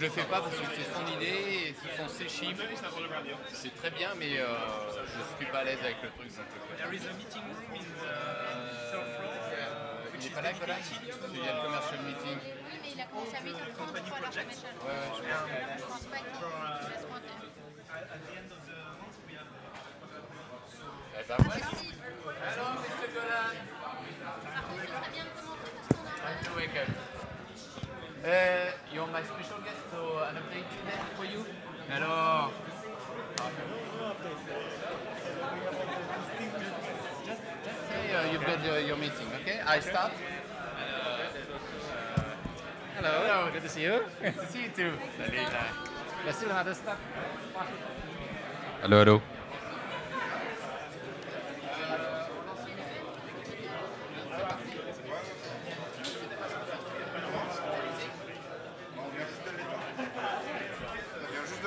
je le fais pas parce que c'est son idée et ce sont ses chiffres. C'est très bien, mais je suis pas à l'aise avec le truc. Donc There is a meeting room in the third floor, il n'est pas là, Colin? Il y a le commercial meeting. Oui, mais il a commencé à 8h30 pour la commercial. Ouais, Je pense pas qu'il laisse pointer. at the end of the month we have Eh ben ouais. Hello, Mr. Golan. Par contre, il serait bien de commencer parce qu'on a Time to wake up. You're my special guest, so an update today for you. Alors. Just say you've got your meeting, okay? I start. Hello, good to see you. Good to see you too. Salut. There's still another stuff. Hello, hello.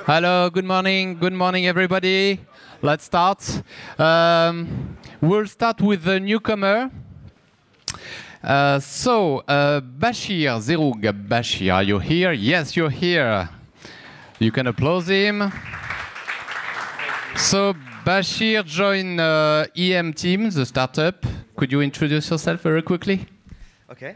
Hello, good morning everybody. Let's start. We'll start with the newcomer. Bashir Zeroug. Bashir, are you here? Yes, you're here. You can applaud him. So Bashir joined EM Team, the startup. Could you introduce yourself very quickly? Okay.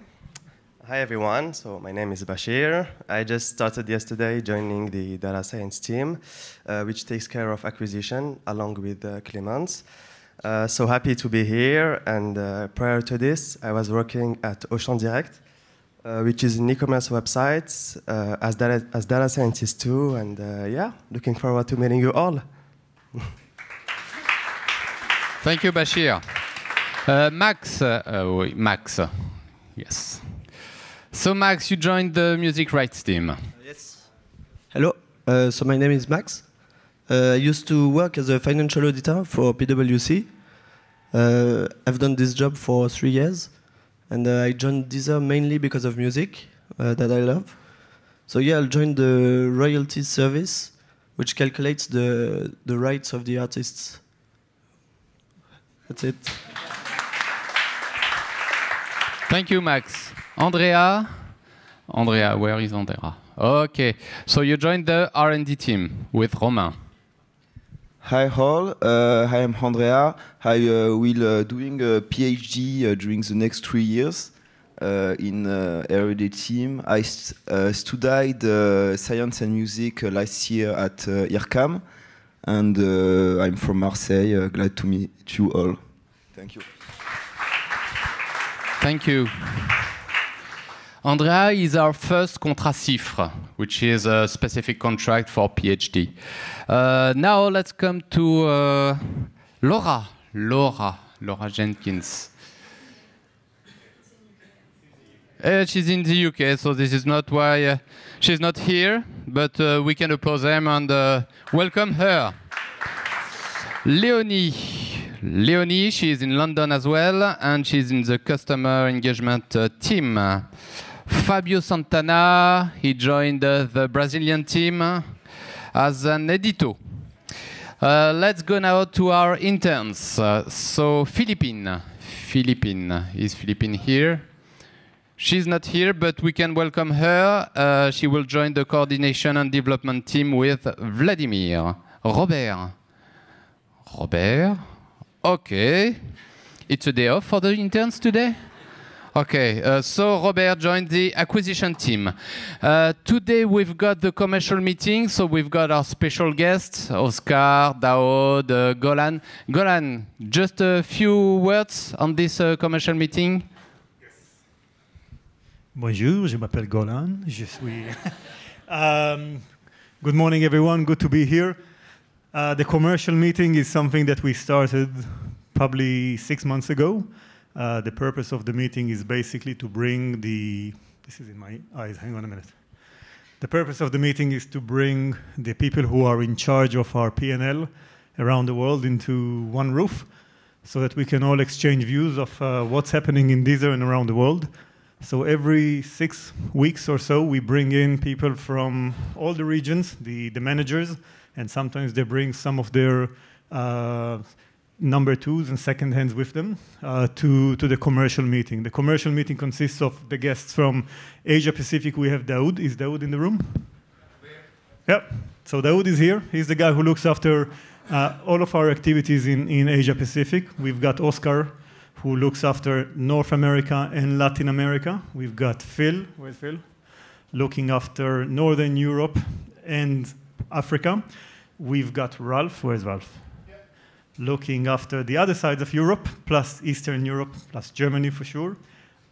Hi everyone, so my name is Bashir. I just started yesterday joining the data science team, which takes care of acquisition along with Clemens. So happy to be here, and prior to this, I was working at Auchan Direct, which is an e-commerce website, as data scientist too, and yeah, looking forward to meeting you all. Thank you, Bashir. Max, Max, yes. So Max, you joined the music rights team. Yes. Hello. So my name is Max. I used to work as a financial auditor for PwC. I've done this job for 3 years, and I joined Deezer mainly because of music that I love. So yeah, I'll join the royalties service, which calculates the rights of the artists. That's it. Thank you, Max. Andrea, where is Andrea? Okay, so you joined the R&D team with Romain. Hi all, I am Andrea. I will doing a PhD during the next 3 years in R&D team. I studied science and music last year at IRCAM, and I'm from Marseille. Glad to meet you all. Thank you. Thank you. Andrea is our first contrat cifre, which is a specific contract for PhD. Now let's come to Laura Jenkins. She's in the UK, so this is not why she's not here, but we can oppose them and welcome her. Leonie, she is in London as well, and she's in the customer engagement team. Fabio Santana, he joined the Brazilian team as an edito. Let's go now to our interns. So Philippine, is Philippine here? She's not here, but we can welcome her. She will join the coordination and development team with Vladimir. Robert, okay. It's a day off for the interns today? Okay, so Robert joined the acquisition team. Today we've got the commercial meeting, so we've got our special guests, Oscar, Daoud, Golan. Golan, just a few words on this commercial meeting? Bonjour, je m'appelle Golan. Je suis. Good morning, everyone. Good to be here. The commercial meeting is something that we started probably 6 months ago. The purpose of the meeting is basically to bring the... This is in my eyes, hang on a minute. The purpose of the meeting is to bring the people who are in charge of our P&L around the world into one roof so that we can all exchange views of what's happening in Deezer and around the world. So every 6 weeks or so, we bring in people from all the regions, the managers, and sometimes they bring some of their number twos and second hands with them to the commercial meeting. The commercial meeting consists of the guests from Asia Pacific. We have Daoud. Is Daoud in the room? Yep. So Daoud is here. He's the guy who looks after all of our activities in Asia Pacific. We've got Oscar, who looks after North America and Latin America. We've got Phil, where's Phil? Looking after Northern Europe and Africa. We've got Ralph, where's Ralph? Yeah. Looking after the other sides of Europe, plus Eastern Europe, plus Germany for sure.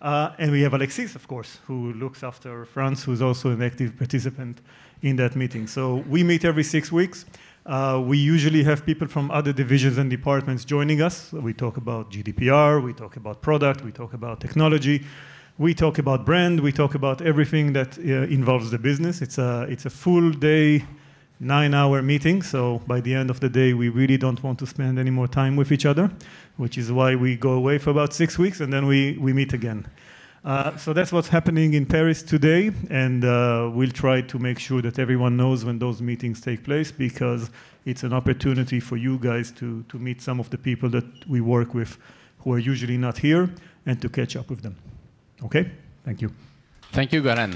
And we have Alexis, of course, who looks after France, who's also an active participant in that meeting. So we meet every 6 weeks. We usually have people from other divisions and departments joining us. We talk about GDPR, we talk about product, we talk about technology, we talk about brand, we talk about everything that involves the business. It's a full day, 9-hour meeting, so by the end of the day, we really don't want to spend any more time with each other, which is why we go away for about 6 weeks, and then we meet again. So that's what's happening in Paris today, and we'll try to make sure that everyone knows when those meetings take place, because it's an opportunity for you guys to meet some of the people that we work with who are usually not here, and to catch up with them. Okay? Thank you. Thank you, Goran.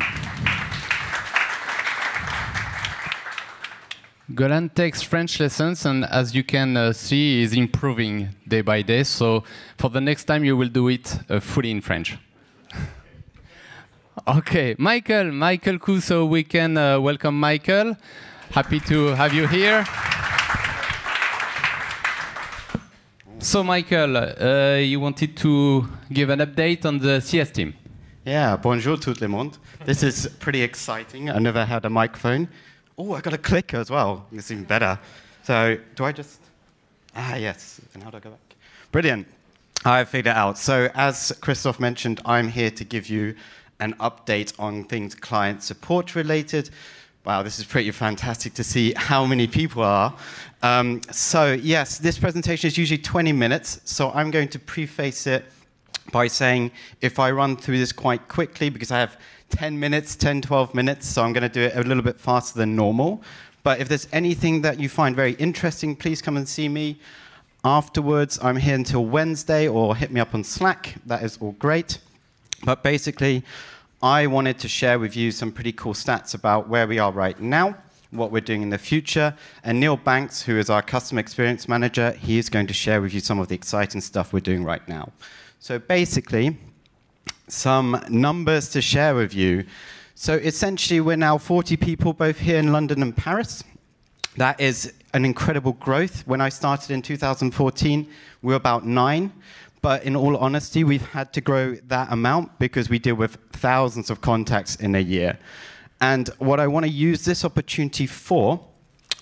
Goran takes French lessons, and as you can see, is improving day by day. So for the next time, you will do it fully in French. Okay, Michael Koo, so we can welcome Michael. Happy to have you here. So Michael, you wanted to give an update on the CS team. Yeah, bonjour tout le monde. This is pretty exciting. I never had a microphone. Oh, I got a clicker as well. It's even better. So do I just... yes. And how do I go back? Brilliant. I figured it out. So as Christoph mentioned, I'm here to give you an update on things client support related. Wow, this is pretty fantastic to see how many people are. So yes, this presentation is usually 20 minutes. So I'm going to preface it by saying if I run through this quite quickly, because I have 10 minutes, 10, 12 minutes, so I'm going to do it a little bit faster than normal. But if there's anything that you find very interesting, please come and see me. Afterwards, I'm here until Wednesday, or hit me up on Slack. That is all great. But basically, I wanted to share with you some pretty cool stats about where we are right now, what we're doing in the future. And Neil Banks, who is our customer experience manager, he is going to share with you some of the exciting stuff we're doing right now. So basically, some numbers to share with you. So essentially, we're now 40 people, both here in London and Paris. That is an incredible growth. When I started in 2014, we were about 9. But in all honesty, we've had to grow that amount because we deal with thousands of contacts in a year. And what I want to use this opportunity for,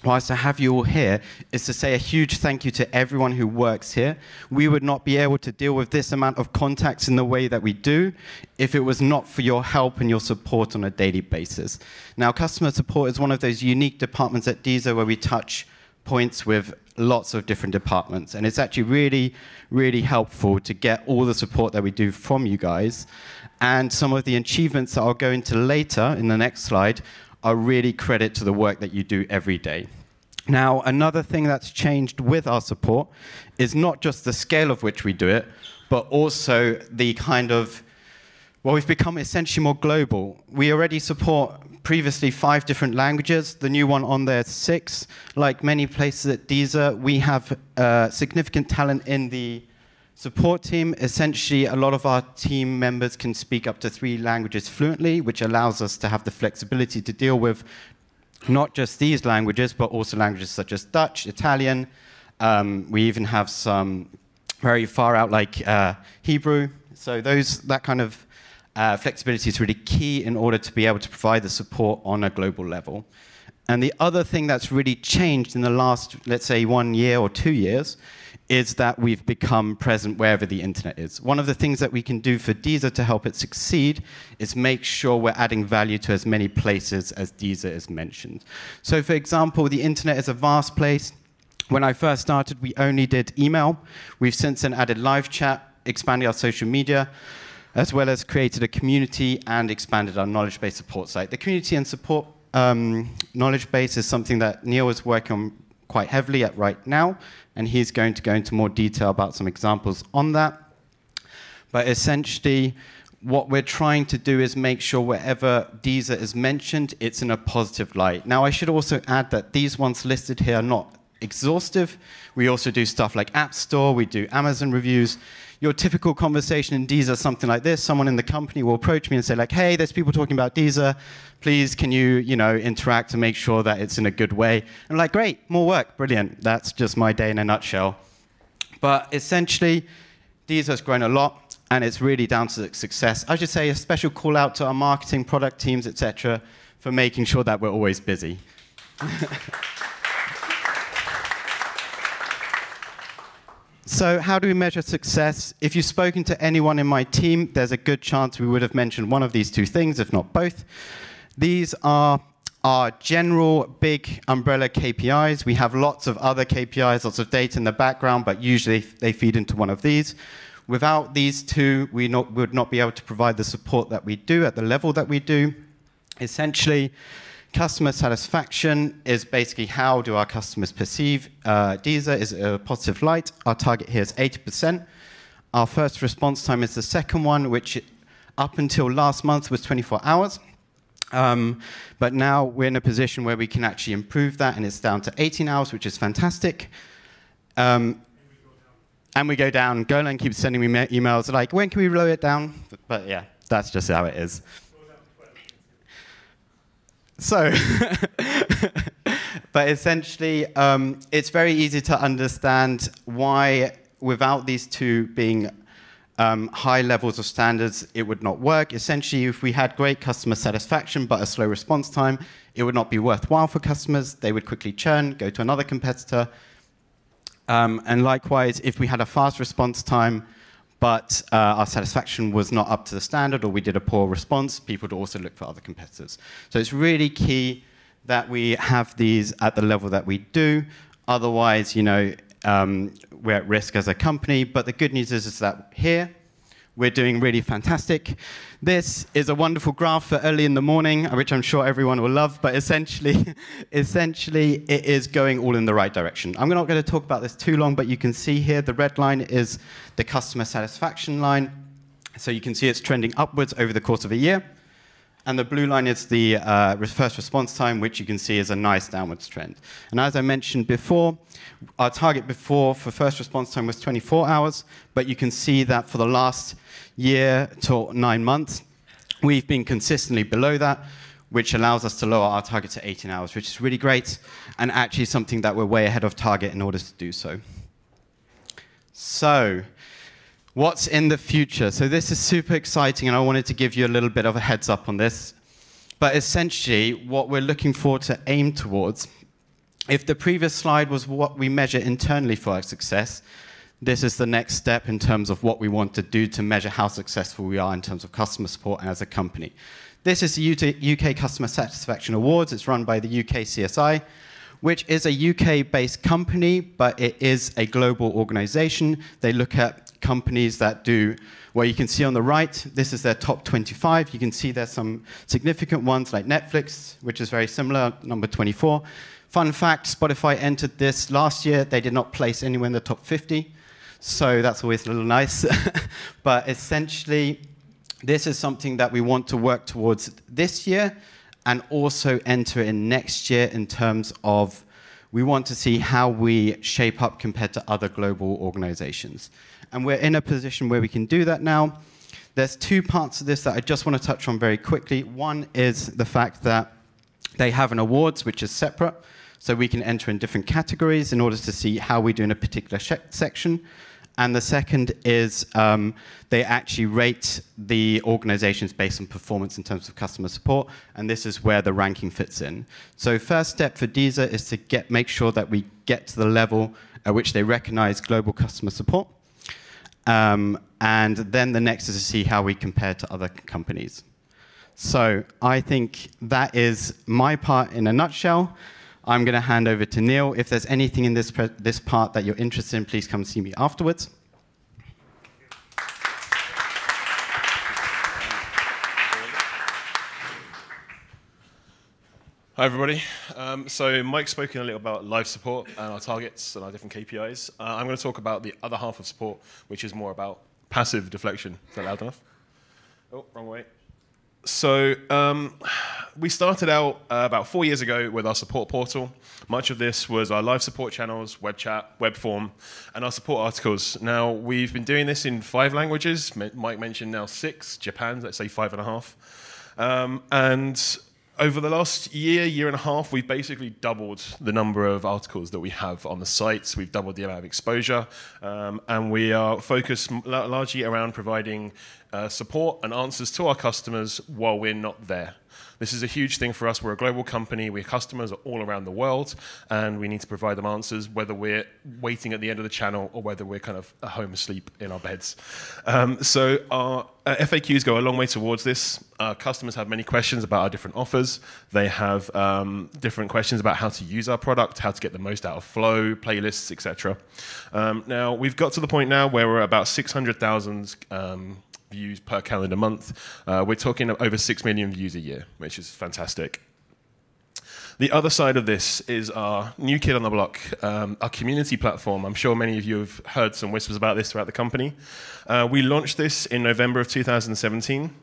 whilst I have you all here, is to say a huge thank you to everyone who works here. We would not be able to deal with this amount of contacts in the way that we do if it was not for your help and your support on a daily basis. Now, customer support is one of those unique departments at Deezer where we touch points with lots of different departments. And it's actually really, really helpful to get all the support that we do from you guys. And some of the achievements that I'll go into later in the next slide are really credit to the work that you do every day. Now, another thing that's changed with our support is not just the scale of which we do it, but also the kind of, well, we've become essentially more global. We already support previously 5 different languages. The new one on there is 6. Like many places at Deezer, we have significant talent in the support team. Essentially, a lot of our team members can speak up to 3 languages fluently, which allows us to have the flexibility to deal with not just these languages, but also languages such as Dutch, Italian. We even have some very far out, like Hebrew. So that kind of flexibility is really key in order to be able to provide the support on a global level. And the other thing that's really changed in the last, let's say, 1 year or 2 years is that we've become present wherever the internet is. One of the things that we can do for Deezer to help it succeed is make sure we're adding value to as many places as Deezer is mentioned. So for example, the internet is a vast place. When I first started, we only did email. We've since then added live chat, expanded our social media, as well as created a community and expanded our knowledge base support site. The community and support knowledge base is something that Neil is working on quite heavily at right now, and he's going to go into more detail about some examples on that. But essentially, what we're trying to do is make sure wherever Deezer is mentioned, it's in a positive light. Now, I should also add that these ones listed here are not exhaustive. We also do stuff like App Store, we do Amazon reviews. Your typical conversation in Deezer is something like this. Someone in the company will approach me and say like, hey, there's people talking about Deezer. Please, can you, interact and make sure that it's in a good way? And I'm like, great, more work, brilliant. That's just my day in a nutshell. But essentially, Deezer's grown a lot, and it's really down to the success. I should say a special call out to our marketing, product teams, etc., for making sure that we're always busy. So how do we measure success? If you've spoken to anyone in my team, there's a good chance we would have mentioned one of these two things, if not both. These are our general big umbrella KPIs. We have lots of other KPIs, lots of data in the background, but usually they feed into one of these. Without these two, we would not be able to provide the support that we do at the level that we do. Essentially, customer satisfaction is basically how do our customers perceive Deezer is a positive light. Our target here is 80%. Our first response time is the second one, which up until last month was 24 hours. But now we're in a position where we can actually improve that, and it's down to 18 hours, which is fantastic. And we go down. Golan keeps sending me emails like, when can we lower it down? But yeah, that's just how it is. So, but essentially, it's very easy to understand why, without these two being high levels of standards, it would not work. Essentially, if we had great customer satisfaction but a slow response time, it would not be worthwhile for customers. They would quickly churn, go to another competitor. And likewise, if we had a fast response time, but our satisfaction was not up to the standard, or we did a poor response, people would also look for other competitors. So it's really key that we have these at the level that we do. Otherwise, we're at risk as a company. But the good news is that here, we're doing really fantastic. This is a wonderful graph for early in the morning, which I'm sure everyone will love. But essentially, it is going all in the right direction. I'm not going to talk about this too long, but you can see here the red line is the customer satisfaction line. So you can see it's trending upwards over the course of a year. And the blue line is the first response time, which you can see is a nice downwards trend. And as I mentioned before, our target before for first response time was 24 hours. But you can see that for the last year to 9 months, we've been consistently below that, which allows us to lower our target to 18 hours, which is really great, and actually something that we're way ahead of target in order to do so. So, what's in the future? So this is super exciting, and I wanted to give you a little bit of a heads up on this. But essentially, what we're looking for to aim towards, if the previous slide was what we measure internally for our success, this is the next step in terms of what we want to do to measure how successful we are in terms of customer support and as a company. This is the UK Customer Satisfaction Awards. It's run by the UK CSI, which is a UK-based company, but it is a global organization. They look at companies that do, well, you can see on the right, this is their top 25. You can see there's some significant ones like Netflix, which is very similar, number 24. Fun fact, Spotify entered this last year. They did not place anywhere in the top 50. So that's always a little nice. But essentially, this is something that we want to work towards this year and also enter in next year in terms of we want to see how we shape up compared to other global organizations. And we're in a position where we can do that now. There's two parts of this that I just want to touch on very quickly. One is the fact that they have an awards, which is separate. So we can enter in different categories in order to see how we do in a particular section. And the second is they actually rate the organizations based on performance in terms of customer support, and this is where the ranking fits in. So first step for Deezer is to make sure that we get to the level at which they recognize global customer support. And then the next is to see how we compare to other companies. So I think that is my part in a nutshell. I'm going to hand over to Neil. If there's anything in this part that you're interested in, please come see me afterwards. Hi, everybody. So Mike's spoken a little about live support and our targets and our different KPIs. I'm going to talk about the other half of support, which is more about passive deflection. Is that loud enough? Oh, wrong way. So we started out about 4 years ago with our support portal. Much of this was our live support channels, web chat, web form, and our support articles. Now, we've been doing this in 5 languages. Mike mentioned now 6. Japan, let's say 5.5. And over the last year and a half, we've basically doubled the number of articles that we have on the sites. We've doubled the amount of exposure, and we are focused largely around providing support and answers to our customers while we're not there. This is a huge thing for us. We're a global company. We have customers all around the world, and we need to provide them answers, whether we're waiting at the end of the channel or whether we're kind of at home asleep in our beds. So our FAQs go a long way towards this. Our customers have many questions about our different offers. They have different questions about how to use our product, how to get the most out of Flow, playlists, etc. Now, we've got to the point now where we're about 600,000 views per calendar month. We're talking over 6 million views a year, which is fantastic. The other side of this is our new kid on the block, our community platform. I'm sure many of you have heard some whispers about this throughout the company. We launched this in November of 2017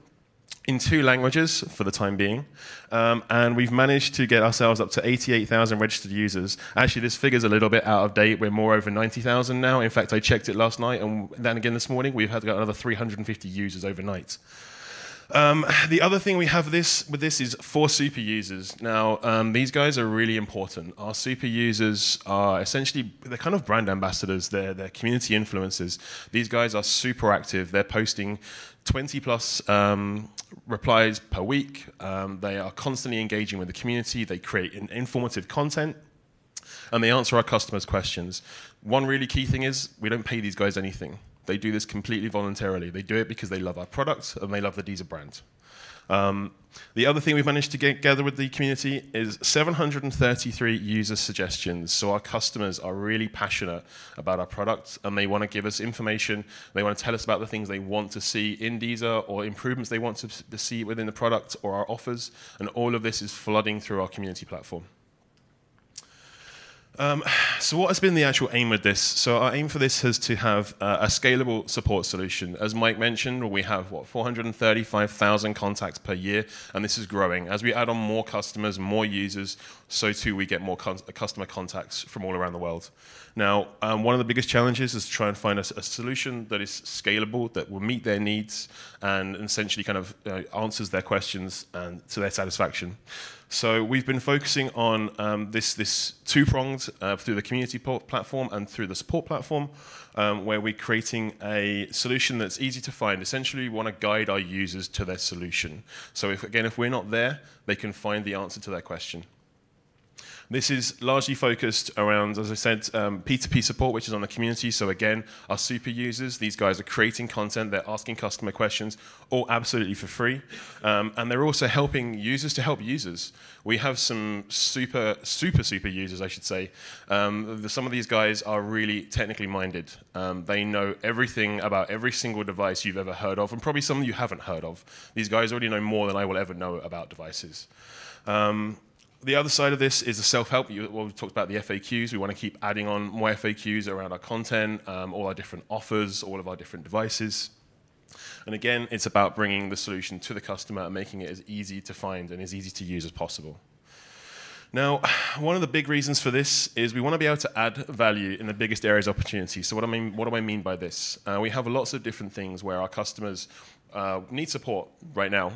in 2 languages for the time being, and we've managed to get ourselves up to 88,000 registered users. Actually, this figure's a little bit out of date. We're more over 90,000 now. In fact, I checked it last night, and then again this morning, we've got another 350 users overnight. The other thing we have with this is 4 super users. Now, these guys are really important. Our super users are essentially, they're kind of brand ambassadors. They're community influencers. These guys are super active. They're posting 20 plus replies per week. They are constantly engaging with the community. They create informative content, and they answer our customers' questions. One really key thing is we don't pay these guys anything. They do this completely voluntarily. They do it because they love our product and they love the Deezer brand. The other thing we've managed to gather with the community is 733 user suggestions. So our customers are really passionate about our product, and they want to give us information. They want to tell us about the things they want to see in Deezer or improvements they want to see within the product or our offers. And all of this is flooding through our community platform. So what has been the actual aim with this? So our aim for this is to have a scalable support solution. As Mike mentioned, we have, 435,000 contacts per year, and this is growing. As we add on more customers, more users, so too we get more customer contacts from all around the world. Now, one of the biggest challenges is to try and find a solution that is scalable, that will meet their needs, and essentially kind of answers their questions and to their satisfaction. So we've been focusing on this two-pronged through the community platform and through the support platform, where we're creating a solution that's easy to find. Essentially, we want to guide our users to their solution. So if we're not there, they can find the answer to their question. This is largely focused around, as I said, P2P support, which is on the community. So again, our super users, these guys are creating content, they're asking customer questions, all absolutely for free. And they're also helping users to help users. We have some super users, I should say. Some of these guys are really technically minded. They know everything about every single device you've ever heard of, and probably some you haven't heard of. These guys already know more than I will ever know about devices. The other side of this is the self-help. We talked about the FAQs. We want to keep adding on more FAQs around our content, all our different offers, all of our different devices. And again, it's about bringing the solution to the customer and making it as easy to find and as easy to use as possible. Now, one of the big reasons for this is we want to be able to add value in the biggest areas of opportunity. So what do I mean by this? We have lots of different things where our customers need support right now.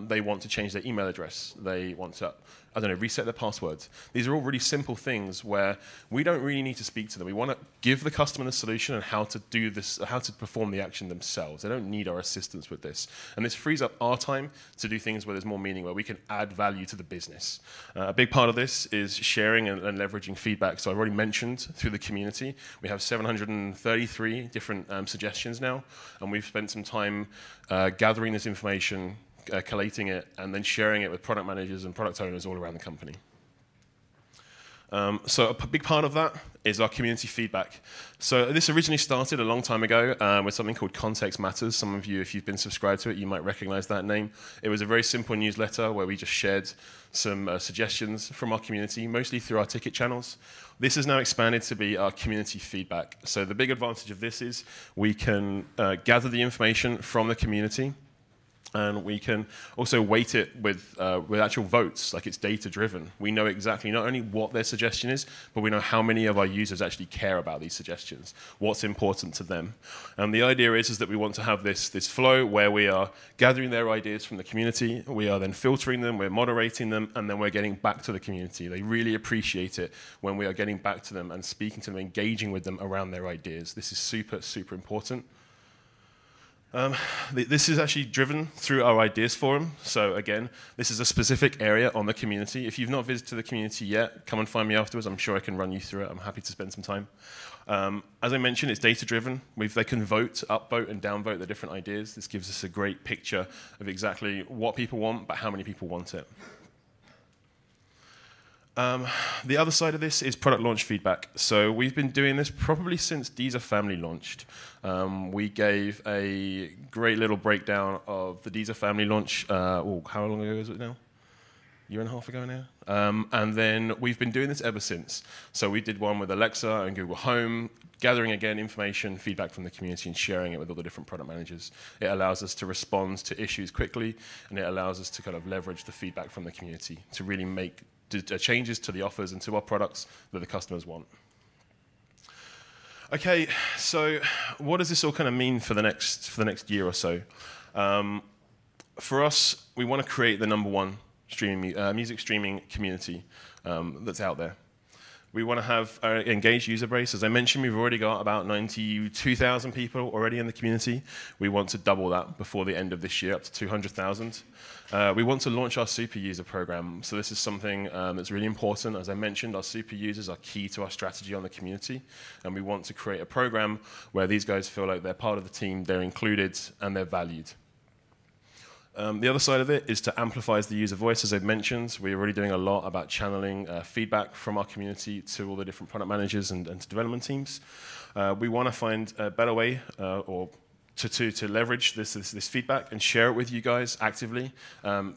They want to change their email address. They want to, reset their passwords. These are all really simple things where we don't really need to speak to them. We want to give the customer the solution and how to do this, how to perform the action themselves. They don't need our assistance with this. And this frees up our time to do things where there's more meaning, where we can add value to the business. A big part of this is sharing and leveraging feedback. So I've already mentioned through the community, we have 733 different suggestions now, and we've spent some time gathering this information, collating it, and then sharing it with product managers and product owners all around the company. So a big part of that is our community feedback. So this originally started a long time ago with something called Context Matters. Some of you, if you've been subscribed to it, you might recognize that name. It was a very simple newsletter where we just shared some suggestions from our community, mostly through our ticket channels. This has now expanded to be our community feedback. So the big advantage of this is we can gather the information from the community. And we can also weight it with actual votes, like it's data-driven. We know exactly not only what their suggestion is, but we know how many of our users actually care about these suggestions, what's important to them. And the idea is that we want to have this flow where we are gathering their ideas from the community, we are then filtering them, we're moderating them, and then we're getting back to the community. They really appreciate it when we are getting back to them and speaking to them, engaging with them around their ideas. This is super, super important. This is actually driven through our ideas forum. So again, this is a specific area on the community. If you've not visited the community yet, come and find me afterwards. I'm sure I can run you through it. I'm happy to spend some time. As I mentioned, it's data driven. They can vote, upvote and downvote the different ideas. This gives us a great picture of exactly what people want, but how many people want it. The other side of this is product launch feedback. So we've been doing this probably since Deezer Family launched. We gave a great little breakdown of the Deezer Family launch. How long ago is it now? A year and a half ago now. And then we've been doing this ever since. So we did one with Alexa and Google Home, gathering again information, feedback from the community, and sharing it with all the different product managers. It allows us to respond to issues quickly, and it allows us to kind of leverage the feedback from the community to really make changes to the offers and to our products that the customers want. Okay, so what does this all kind of mean for the next year or so? For us, we want to create the #1 music streaming community that's out there. We want to have an engaged user base. As I mentioned, we've already got about 92,000 people already in the community. We want to double that before the end of this year, up to 200,000. We want to launch our super user program. So this is something that's really important. As I mentioned, our super users are key to our strategy on the community. And we want to create a program where these guys feel like they're part of the team, they're included, and they're valued. The other side of it is to amplify the user voice. As I've mentioned, we're already doing a lot about channeling feedback from our community to all the different product managers and to development teams. We want to find a better way to leverage this feedback and share it with you guys actively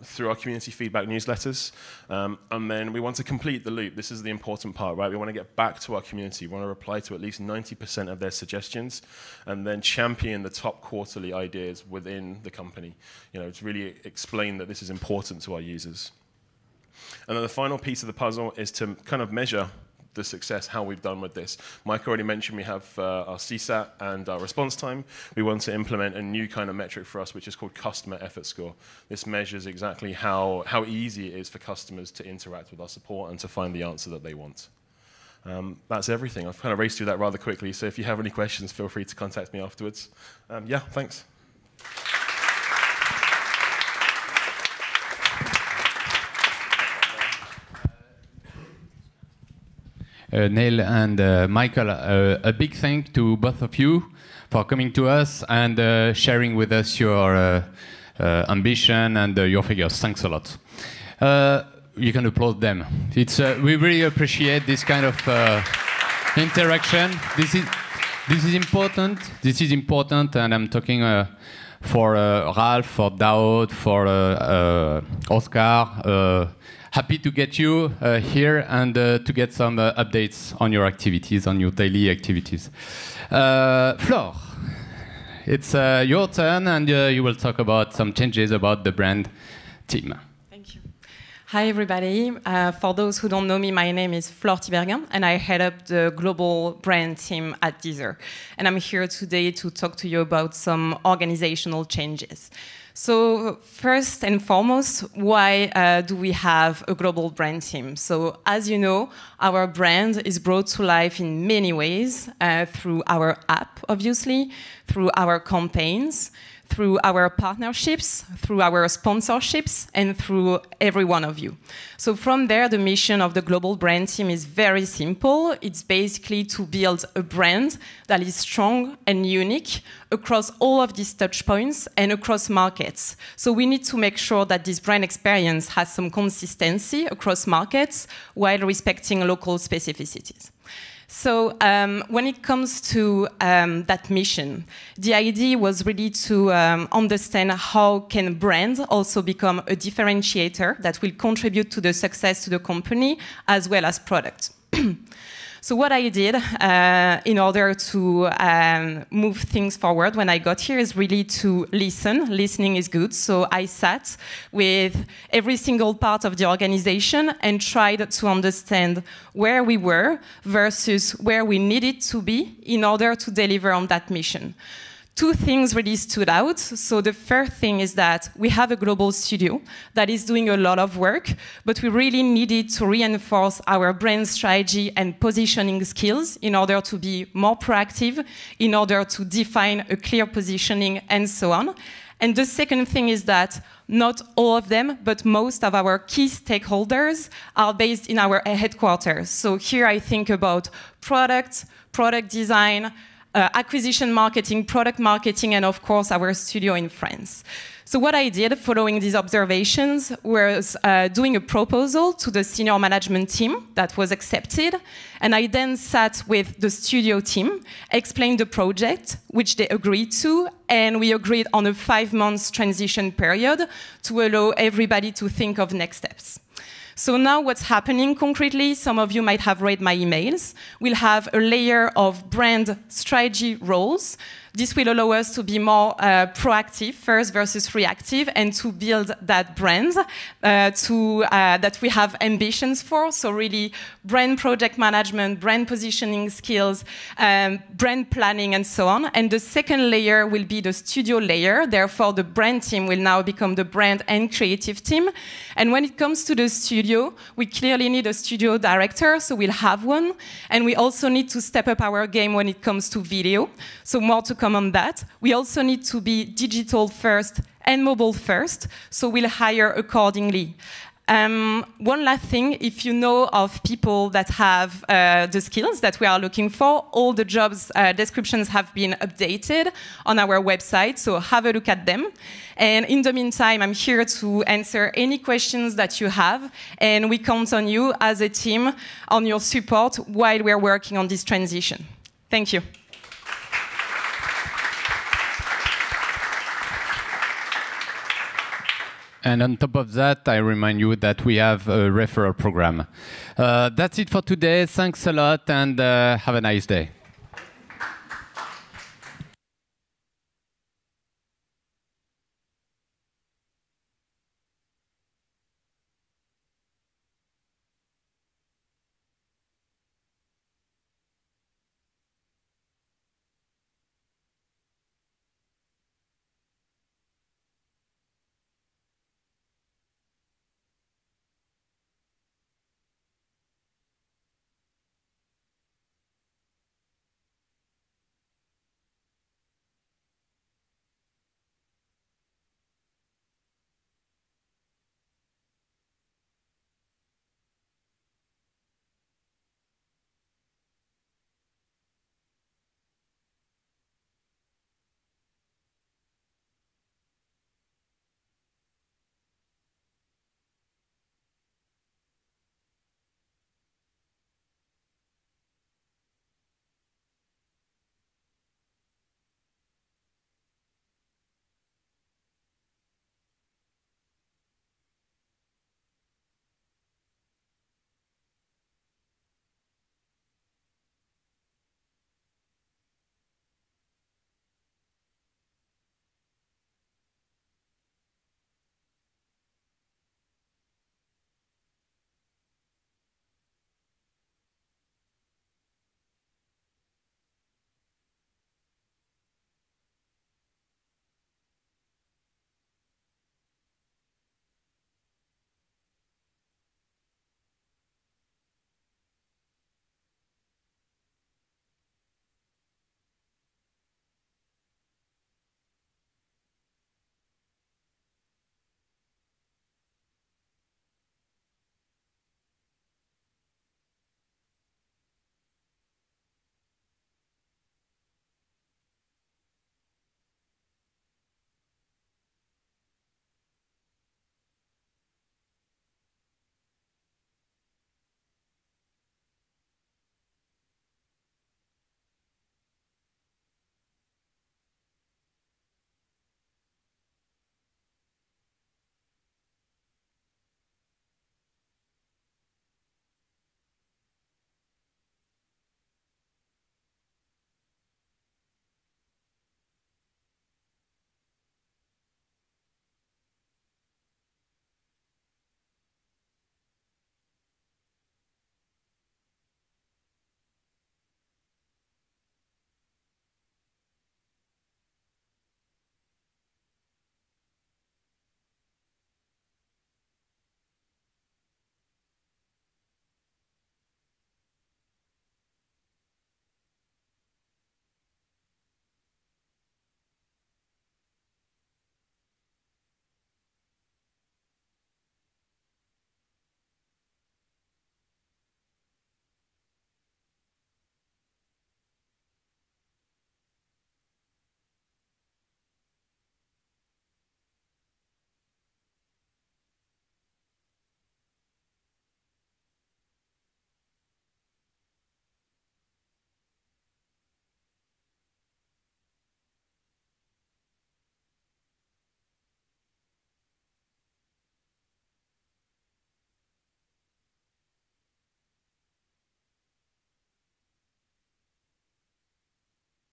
through our community feedback newsletters. And then we want to complete the loop. This is the important part, right? We want to get back to our community. We want to reply to at least 90% of their suggestions and then champion the top quarterly ideas within the company, to really explain that this is important to our users. And then the final piece of the puzzle is to kind of measure the success, how we've done with this. Mike already mentioned we have our CSAT and our response time. We want to implement a new kind of metric for us, which is called customer effort score. This measures exactly how easy it is for customers to interact with our support and to find the answer that they want. That's everything. I've kind of raced through that rather quickly, so if you have any questions, feel free to contact me afterwards. Yeah, thanks. Neil and Michael, a big thank to both of you for coming to us and sharing with us your ambition and your figures. Thanks a lot. You can applaud them. We really appreciate this kind of interaction. This is important. This is important, and I'm talking for Ralph, for Daoud, for Oscar. Happy to get you here and to get some updates on your activities, on your daily activities. Flore, it's your turn, and you will talk about some changes about the brand team. Thank you. Hi, everybody. For those who don't know me, my name is Flore Tiberghien, and I head up the global brand team at Deezer. And I'm here today to talk to you about some organizational changes. So first and foremost, why do we have a global brand team? So as you know, our brand is brought to life in many ways, through our app, obviously, through our campaigns, through our partnerships, through our sponsorships, and through every one of you. So from there, the mission of the global brand team is very simple. It's basically to build a brand that is strong and unique across all of these touch points and across markets. So we need to make sure that this brand experience has some consistency across markets while respecting local specificities. So when it comes to that mission, the idea was really to understand how can brand also become a differentiator that will contribute to the success to the company as well as product. So what I did in order to move things forward when I got here is really to listen. Listening is good. So I sat with every single part of the organization and tried to understand where we were versus where we needed to be in order to deliver on that mission. Two things really stood out. So the first thing is that we have a global studio that is doing a lot of work, but we really needed to reinforce our brand strategy and positioning skills in order to be more proactive, in order to define a clear positioning, and so on. And the second thing is that not all of them, but most of our key stakeholders are based in our headquarters. So here I think about product design, acquisition marketing, product marketing, and of course our studio in France. So what I did following these observations was doing a proposal to the senior management team that was accepted. And I then sat with the studio team, explained the project, which they agreed to, and we agreed on a 5-month transition period to allow everybody to think of next steps. So now what's happening concretely, some of you might have read my emails, we'll have a layer of brand strategy roles. This will allow us to be more proactive first versus reactive and to build that brand that we have ambitions for. So really brand project management, brand positioning skills, brand planning and so on. And the second layer will be the studio layer. Therefore, the brand team will now become the brand and creative team. And when it comes to the studio, we clearly need a studio director, so we'll have one. And we also need to step up our game when it comes to video. So more to come on that. We also need to be digital first and mobile first, so we'll hire accordingly. One last thing, if you know of people that have the skills that we are looking for, all the jobs descriptions have been updated on our website, so have a look at them. And in the meantime, I'm here to answer any questions that you have, and we count on you as a team, on your support while we're working on this transition. Thank you. And on top of that, I remind you that we have a referral program. That's it for today. Thanks a lot, and have a nice day.